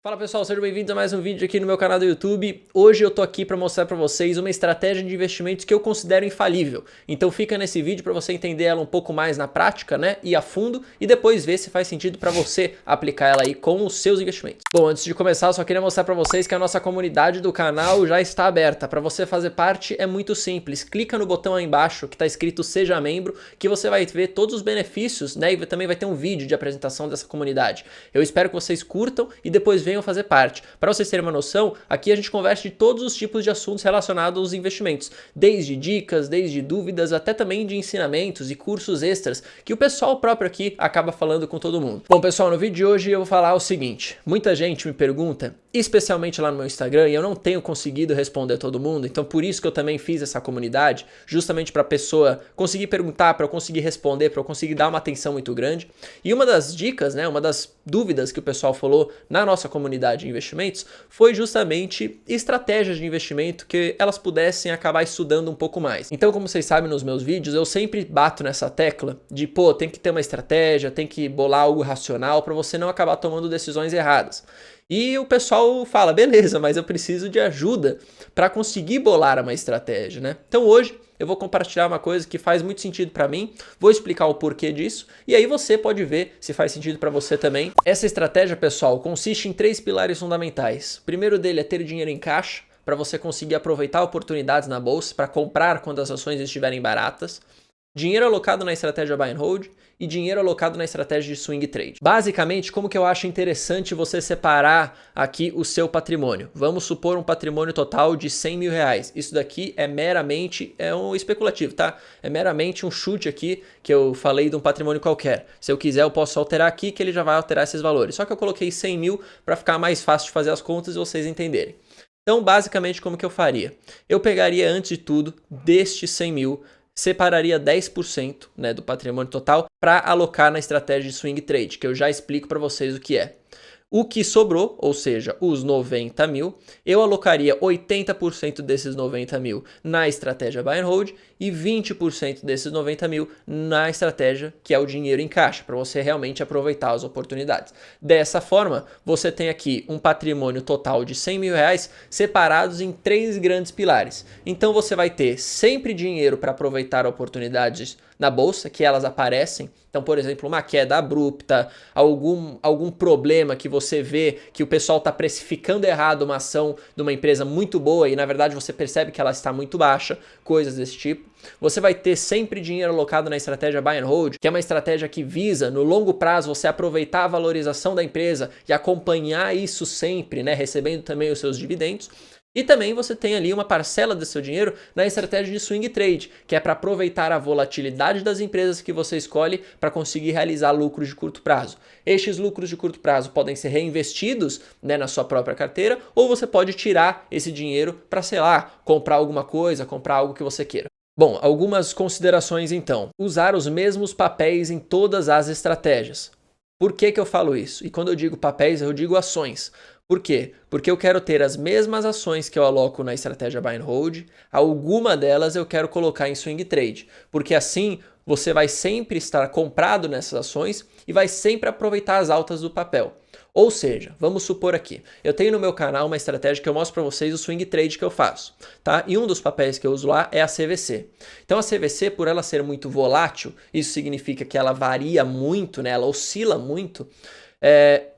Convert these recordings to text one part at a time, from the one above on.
Fala pessoal, sejam bem-vindos a mais um vídeo aqui no meu canal do YouTube. Hoje eu tô aqui para mostrar para vocês uma estratégia de investimentos que eu considero infalível. Então fica nesse vídeo para você entender ela um pouco mais na prática, né, e a fundo, e depois ver se faz sentido para você aplicar ela aí com os seus investimentos. Bom, antes de começar, eu só queria mostrar para vocês que a nossa comunidade do canal já está aberta. Para você fazer parte é muito simples. Clica no botão aí embaixo que está escrito Seja Membro, que você vai ver todos os benefícios, né, e também vai ter um vídeo de apresentação dessa comunidade. Eu espero que vocês curtam e depois venham fazer parte. Para vocês terem uma noção, aqui a gente conversa de todos os tipos de assuntos relacionados aos investimentos, desde dicas, desde dúvidas, até também de ensinamentos e cursos extras que o pessoal próprio aqui acaba falando com todo mundo. Bom pessoal, no vídeo de hoje eu vou falar o seguinte: muita gente me pergunta, especialmente lá no meu Instagram, e eu não tenho conseguido responder todo mundo, então por isso que eu também fiz essa comunidade, justamente para a pessoa conseguir perguntar, para eu conseguir responder, para eu conseguir dar uma atenção muito grande. E uma das dicas, né, uma das dúvidas que o pessoal falou na nossa comunidade de investimentos foi justamente estratégias de investimento que elas pudessem acabar estudando um pouco mais. Então, como vocês sabem nos meus vídeos, eu sempre bato nessa tecla de, pô, tem que ter uma estratégia, tem que bolar algo racional para você não acabar tomando decisões erradas. E o pessoal fala, beleza, mas eu preciso de ajuda para conseguir bolar uma estratégia, né? Então hoje eu vou compartilhar uma coisa que faz muito sentido para mim, vou explicar o porquê disso, e aí você pode ver se faz sentido para você também. Essa estratégia, pessoal, consiste em 3 pilares fundamentais. O primeiro dele é ter dinheiro em caixa, para você conseguir aproveitar oportunidades na bolsa, para comprar quando as ações estiverem baratas. Dinheiro alocado na estratégia Buy and Hold e dinheiro alocado na estratégia de Swing Trade. Basicamente, como que eu acho interessante você separar aqui o seu patrimônio? Vamos supor um patrimônio total de 100 mil reais. Isso daqui é meramente, um especulativo, tá? É meramente um chute aqui que eu falei de um patrimônio qualquer. Se eu quiser, eu posso alterar aqui que ele já vai alterar esses valores. Só que eu coloquei 100 mil para ficar mais fácil de fazer as contas e vocês entenderem. Então, basicamente, como que eu faria? Eu pegaria, antes de tudo, destes 100 mil, separaria 10%, né, do patrimônio total para alocar na estratégia de Swing Trade, que eu já explico para vocês o que é. O que sobrou, ou seja, os 90 mil, eu alocaria 80% desses 90 mil na estratégia Buy and Hold e 20% desses 90 mil na estratégia que é o dinheiro em caixa, para você realmente aproveitar as oportunidades. Dessa forma, você tem aqui um patrimônio total de 100 mil reais separados em 3 grandes pilares. Então você vai ter sempre dinheiro para aproveitar oportunidades na bolsa, que elas aparecem. Então, por exemplo, uma queda abrupta, algum problema que você vê que o pessoal está precificando errado uma ação de uma empresa muito boa e na verdade você percebe que ela está muito baixa, coisas desse tipo. Você vai ter sempre dinheiro alocado na estratégia Buy and Hold, que é uma estratégia que visa, no longo prazo, você aproveitar a valorização da empresa e acompanhar isso sempre, né, recebendo também os seus dividendos. E também você tem ali uma parcela do seu dinheiro na estratégia de Swing Trade, que é para aproveitar a volatilidade das empresas que você escolhe para conseguir realizar lucros de curto prazo. Estes lucros de curto prazo podem ser reinvestidos, né, na sua própria carteira, ou você pode tirar esse dinheiro para, sei lá, comprar alguma coisa, comprar algo que você queira. Bom, algumas considerações então. Usar os mesmos papéis em todas as estratégias. Por que que eu falo isso? E quando eu digo papéis, eu digo ações. Por quê? Porque eu quero ter as mesmas ações que eu aloco na estratégia Buy and Hold, alguma delas eu quero colocar em Swing Trade, porque assim você vai sempre estar comprado nessas ações e vai sempre aproveitar as altas do papel. Ou seja, vamos supor aqui, eu tenho no meu canal uma estratégia que eu mostro para vocês o Swing Trade que eu faço, tá? E um dos papéis que eu uso lá é a CVC. Então a CVC, por ela ser muito volátil, isso significa que ela varia muito, né? Ela oscila muito.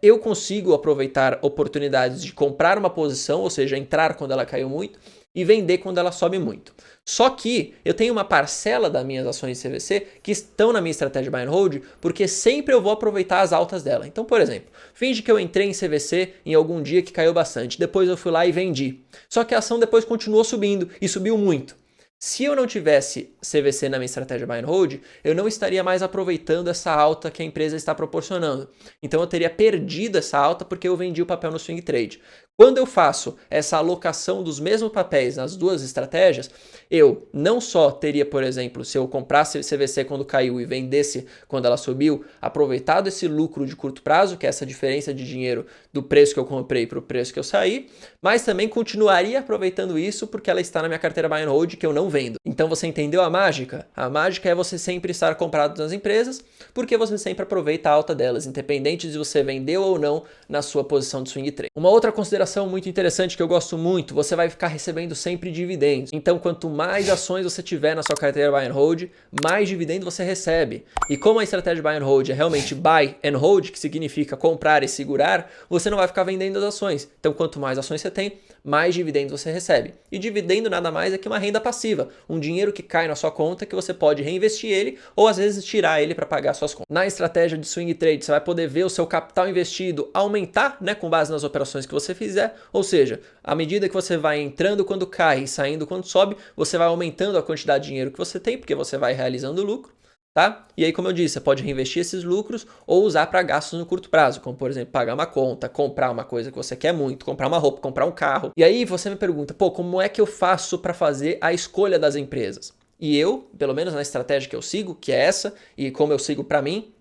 Eu consigo aproveitar oportunidades de comprar uma posição, ou seja, entrar quando ela caiu muito e vender quando ela sobe muito. Só que eu tenho uma parcela das minhas ações de CVC que estão na minha estratégia Buy and Hold, porque sempre eu vou aproveitar as altas dela. Então, por exemplo, finge que eu entrei em CVC em algum dia que caiu bastante, depois eu fui lá e vendi. Só que a ação depois continuou subindo e subiu muito. Se eu não tivesse CVC na minha estratégia Buy and Hold, eu não estaria mais aproveitando essa alta que a empresa está proporcionando. Então eu teria perdido essa alta porque eu vendi o papel no Swing Trade. Quando eu faço essa alocação dos mesmos papéis nas duas estratégias, eu não só teria, por exemplo, se eu comprasse CVC quando caiu e vendesse quando ela subiu, aproveitado esse lucro de curto prazo, que é essa diferença de dinheiro do preço que eu comprei para o preço que eu saí, mas também continuaria aproveitando isso porque ela está na minha carteira buy and hold que eu não vendo. Então você entendeu a mágica? A mágica é você sempre estar comprado nas empresas, porque você sempre aproveita a alta delas, independente de você vendeu ou não na sua posição de swing trade. Uma outra consideração muito interessante que eu gosto muito, você vai ficar recebendo sempre dividendos. Então quanto mais ações você tiver na sua carteira buy and hold, mais dividendo você recebe. E como a estratégia buy and hold é realmente buy and hold, que significa comprar e segurar, você não vai ficar vendendo as ações. Então quanto mais ações você tem, mais dividendos você recebe. E dividendo nada mais é que uma renda passiva, um dinheiro que cai na sua conta que você pode reinvestir ele ou às vezes tirar ele para pagar suas contas. Na estratégia de swing trade, você vai poder ver o seu capital investido aumentar, né, com base nas operações que você fizer, ou seja, à medida que você vai entrando quando cai e saindo quando sobe, você vai aumentando a quantidade de dinheiro que você tem, porque você vai realizando lucro. Tá? E aí, como eu disse, você pode reinvestir esses lucros ou usar para gastos no curto prazo, como por exemplo, pagar uma conta, comprar uma coisa que você quer muito, comprar uma roupa, comprar um carro. E aí você me pergunta, pô, como é que eu faço para fazer a escolha das empresas? E eu, pelo menos na estratégia que eu sigo, que é essa, e como eu sigo para mim,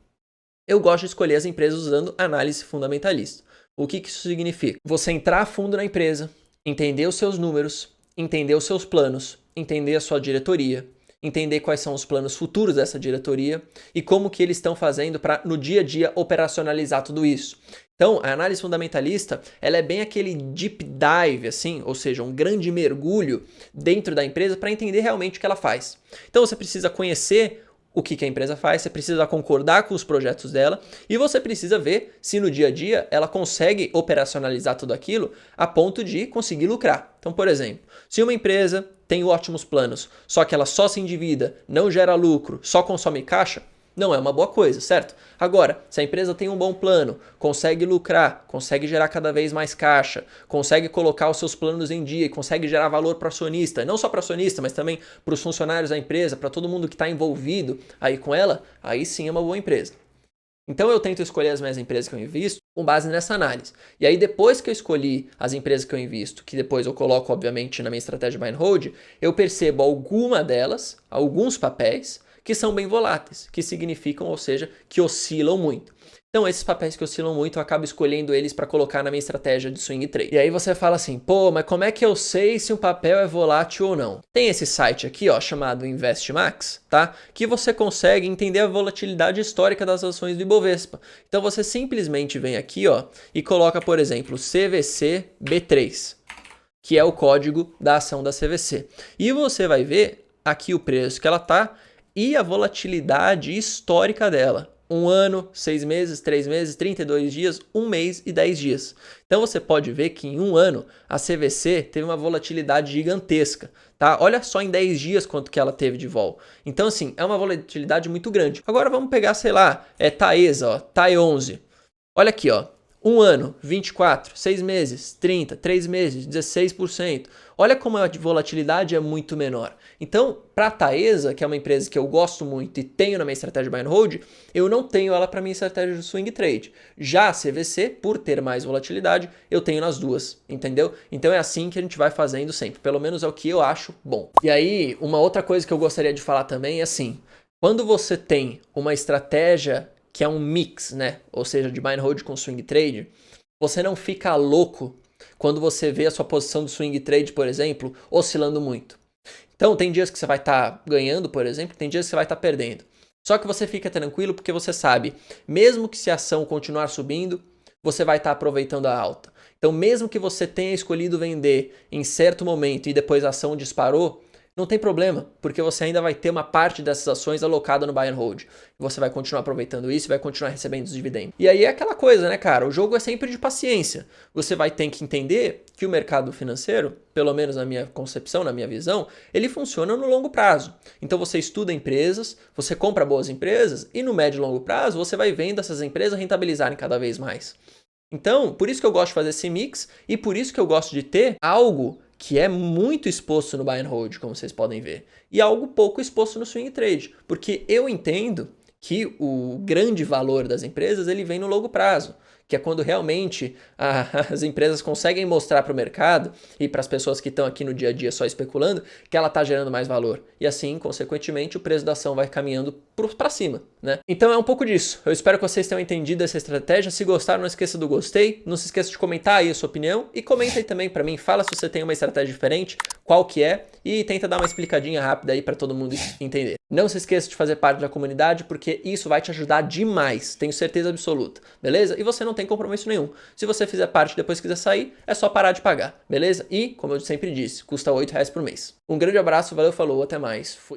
eu gosto de escolher as empresas usando análise fundamentalista. O que isso significa? Você entrar a fundo na empresa, entender os seus números, entender os seus planos, entender a sua diretoria, entender quais são os planos futuros dessa diretoria e como que eles estão fazendo para no dia a dia operacionalizar tudo isso. Então, a análise fundamentalista, ela é bem aquele deep dive, assim, ou seja, um grande mergulho dentro da empresa para entender realmente o que ela faz. Então, você precisa conhecer o que a empresa faz, você precisa concordar com os projetos dela e você precisa ver se no dia a dia ela consegue operacionalizar tudo aquilo a ponto de conseguir lucrar. Então, por exemplo, se uma empresa tem ótimos planos, só que ela só se endivida, não gera lucro, só consome caixa, não é uma boa coisa, certo? Agora, se a empresa tem um bom plano, consegue lucrar, consegue gerar cada vez mais caixa, consegue colocar os seus planos em dia e consegue gerar valor para o acionista, não só para o acionista, mas também para os funcionários da empresa, para todo mundo que está envolvido aí com ela, aí sim é uma boa empresa. Então eu tento escolher as minhas empresas que eu invisto com base nessa análise. E aí depois que eu escolhi as empresas que eu invisto, que depois eu coloco obviamente na minha estratégia buy and hold, eu percebo alguma delas, alguns papéis, que são bem voláteis, que significam, ou seja, que oscilam muito. Então esses papéis que oscilam muito, eu acabo escolhendo eles para colocar na minha estratégia de swing trade. E aí você fala assim, pô, mas como é que eu sei se um papel é volátil ou não? Tem esse site aqui, ó, chamado InvestMax, tá? Que você consegue entender a volatilidade histórica das ações do Ibovespa. Então você simplesmente vem aqui, ó, e coloca, por exemplo, CVCB3, que é o código da ação da CVC. E você vai ver aqui o preço que ela tá e a volatilidade histórica dela. 1 ano, 6 meses, 3 meses, 32 dias, 1 mês e 10 dias. Então você pode ver que em 1 ano a CVC teve uma volatilidade gigantesca, tá? Olha só em 10 dias quanto que ela teve de vol. Então assim, é uma volatilidade muito grande. Agora vamos pegar, sei lá, Taesa, ó, TAE11. Olha aqui, ó. 1 ano, 24, 6 meses, 30, 3 meses, 16%. Olha como a volatilidade é muito menor. Então, para a Taesa, que é uma empresa que eu gosto muito e tenho na minha estratégia buy and hold, eu não tenho ela para minha estratégia de swing trade. Já a CVC, por ter mais volatilidade, eu tenho nas duas, entendeu? Então é assim que a gente vai fazendo sempre, pelo menos é o que eu acho bom. E aí, uma outra coisa que eu gostaria de falar também é assim, quando você tem uma estratégia que é um mix, né? Ou seja, de buy and hold com swing trade, você não fica louco quando você vê a sua posição do swing trade, por exemplo, oscilando muito. Então, tem dias que você vai estar ganhando, por exemplo, tem dias que você vai estar perdendo. Só que você fica tranquilo porque você sabe, mesmo que se a ação continuar subindo, você vai estar aproveitando a alta. Então, mesmo que você tenha escolhido vender em certo momento e depois a ação disparou, não tem problema, porque você ainda vai ter uma parte dessas ações alocada no buy and hold. Você vai continuar aproveitando isso e vai continuar recebendo os dividendos. E aí é aquela coisa, né, cara? O jogo é sempre de paciência. Você vai ter que entender que o mercado financeiro, pelo menos na minha concepção, na minha visão, ele funciona no longo prazo. Então você estuda empresas, você compra boas empresas e no médio e longo prazo você vai vendo essas empresas rentabilizarem cada vez mais. Então, por isso que eu gosto de fazer esse mix e por isso que eu gosto de ter algo que é muito exposto no buy and hold, como vocês podem ver, e algo pouco exposto no swing trade, porque eu entendo que o grande valor das empresas ele vem no longo prazo, que é quando realmente as empresas conseguem mostrar para o mercado e para as pessoas que estão aqui no dia a dia só especulando que ela está gerando mais valor. E assim, consequentemente, o preço da ação vai caminhando para cima, né? Então é um pouco disso. Eu espero que vocês tenham entendido essa estratégia. Se gostaram, não esqueça do gostei. Não se esqueça de comentar aí a sua opinião e comenta aí também para mim. Fala se você tem uma estratégia diferente, qual que é, e tenta dar uma explicadinha rápida aí para todo mundo entender. Não se esqueça de fazer parte da comunidade, porque isso vai te ajudar demais, tenho certeza absoluta, beleza? E você não tem compromisso nenhum. Se você fizer parte e depois quiser sair, é só parar de pagar, beleza? E, como eu sempre disse, custa R$ 8 por mês. Um grande abraço, valeu, falou, até mais, fui.